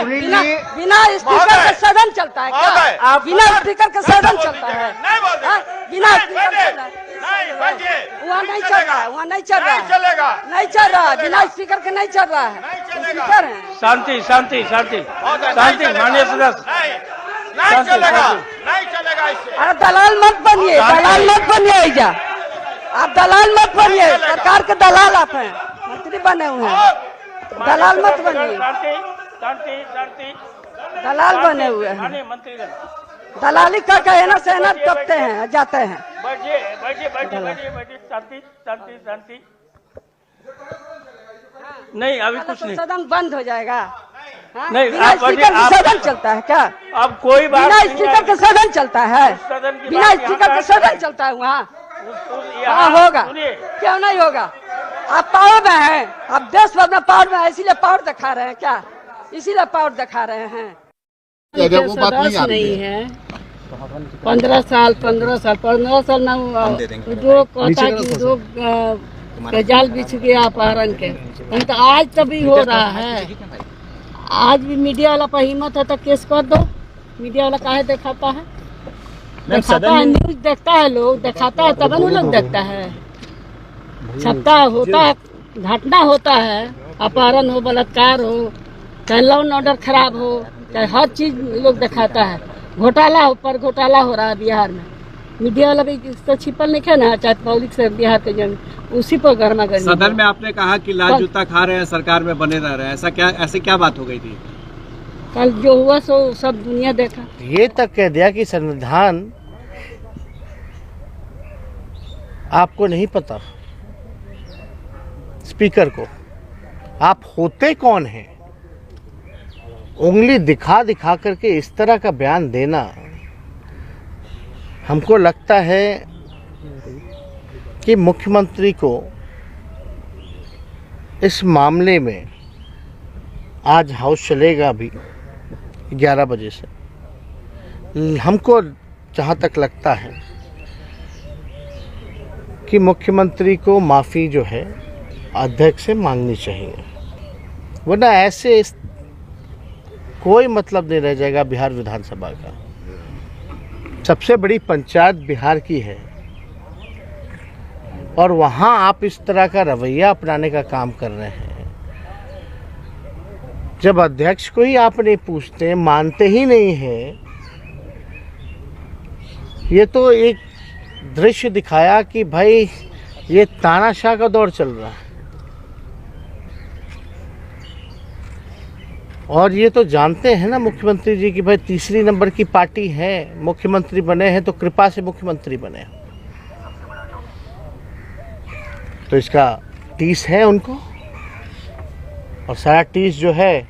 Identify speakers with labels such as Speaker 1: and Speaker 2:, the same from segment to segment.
Speaker 1: बिना स्पीकर के सदन चलता है क्या? बिना स्पीकर के सदन चलता है? बिना स्पीकर वहाँ नहीं चल रहा है, वहाँ नहीं चल रहा है, नहीं चल रहा है, बिना स्पीकर के नहीं चल रहा है। स्पीकर है।
Speaker 2: शांति शांति शांति शांति माननीय सदस्य,
Speaker 3: नहीं चलेगा, नहीं चलेगा इससे।
Speaker 1: अरे दलाल मत बनिए, दलाल मत बनिए ऐजा, आप दलाल मत बनिए, सरकार के दलाल आप हैं, मंत्री बने हुए हैं, दलाल मत बनिए,
Speaker 2: शांति शांति शांति
Speaker 1: दलाल बने हुए हैं।
Speaker 2: माननीय मंत्रीगण
Speaker 1: दलाली का कहना सहना दबते हैं, जाते हैं।
Speaker 2: बैठिए बैठिए बैठिए बैठिए बैठिए, शांति शांति शांति। नहीं अभी कुछ नहीं,
Speaker 1: सदन बंद हो जाएगा।
Speaker 2: नहीं,
Speaker 1: बिना
Speaker 2: आप
Speaker 1: स्पीकर के सदन चलता है क्या?
Speaker 2: अब कोई बात
Speaker 1: बिना
Speaker 2: नहीं
Speaker 1: स्पीकर के सदन चलता है?
Speaker 2: सदन की
Speaker 1: बिना
Speaker 2: बात
Speaker 1: स्पीकर के सदन चलता है वहाँ?
Speaker 2: यहाँ
Speaker 1: हाँ होगा,
Speaker 2: सुनिए,
Speaker 1: क्यों नहीं होगा? आप पावर में हैं, आप देश भर में पावर में हैं, इसीलिए पावर दिखा रहे हैं क्या? इसीलिए पावर दिखा रहे हैं।
Speaker 4: वो बात नहीं है।
Speaker 1: 15 साल ना जो कहता कि जो के जाल बिछ गया अपहरण के, तो आज तभी हो रहा है। आज भी मीडिया वाला पर हिम्मत है तो केस कर दो। मीडिया वाला काहे दिखाता है? दिखाता है, न्यूज देखता है, लोग दिखाता है तब लोग देखता है। छपता होता है, घटना होता है, अपहरण हो, बलात्कार हो, चाहे लॉ एंड ऑर्डर खराब हो, चाहे हर चीज लोग दिखाता है। घोटाला पर घोटाला हो रहा है बिहार में, मीडिया वाला भी तो छिपल नहीं है ना, चाहे पब्लिक से बिहार के जन उसी पर गर्मा गर्मी।
Speaker 5: सदन में आपने कहा कि लाल जूता खा रहे हैं, सरकार में बने रह रहे हैं, ऐसे क्या बात हो गई थी?
Speaker 1: कल जो हुआ सो सब दुनिया देखा।
Speaker 4: ये तक कह दिया कि संविधान आपको नहीं पता, स्पीकर को आप होते कौन हैं? उंगली दिखा दिखा करके इस तरह का बयान देना, हमको लगता है कि मुख्यमंत्री को इस मामले में आज हाउस चलेगा भी 11 बजे से। हमको जहाँ तक लगता है कि मुख्यमंत्री को माफ़ी जो है अध्यक्ष से मांगनी चाहिए, वरना ऐसे कोई मतलब नहीं रह जाएगा बिहार विधानसभा का। सबसे बड़ी पंचायत बिहार की है और वहाँ आप इस तरह का रवैया अपनाने का काम कर रहे हैं। जब अध्यक्ष को ही आप नहीं पूछते, मानते ही नहीं हैं, ये तो एक दृश्य दिखाया कि भाई ये तानाशाह का दौर चल रहा है। और ये तो जानते हैं ना मुख्यमंत्री जी कि भाई तीसरी नंबर की पार्टी है, मुख्यमंत्री बने हैं तो कृपा से मुख्यमंत्री बने, तो इसका टीस है उनको। और सारा टीस जो है,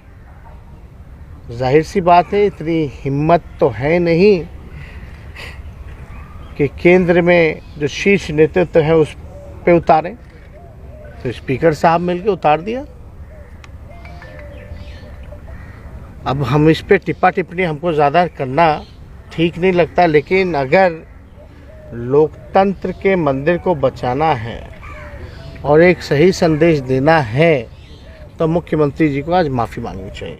Speaker 4: जाहिर सी बात है, इतनी हिम्मत तो है नहीं कि केंद्र में जो शीर्ष नेतृत्व है उस पे उतारें। तो स्पीकर साहब मिलके उतार दिया। अब हम इस पे टिप्पा टिप्पणी हमको ज़्यादा करना ठीक नहीं लगता, लेकिन अगर लोकतंत्र के मंदिर को बचाना है और एक सही संदेश देना है तो मुख्यमंत्री जी को आज माफ़ी मांगनी चाहिए।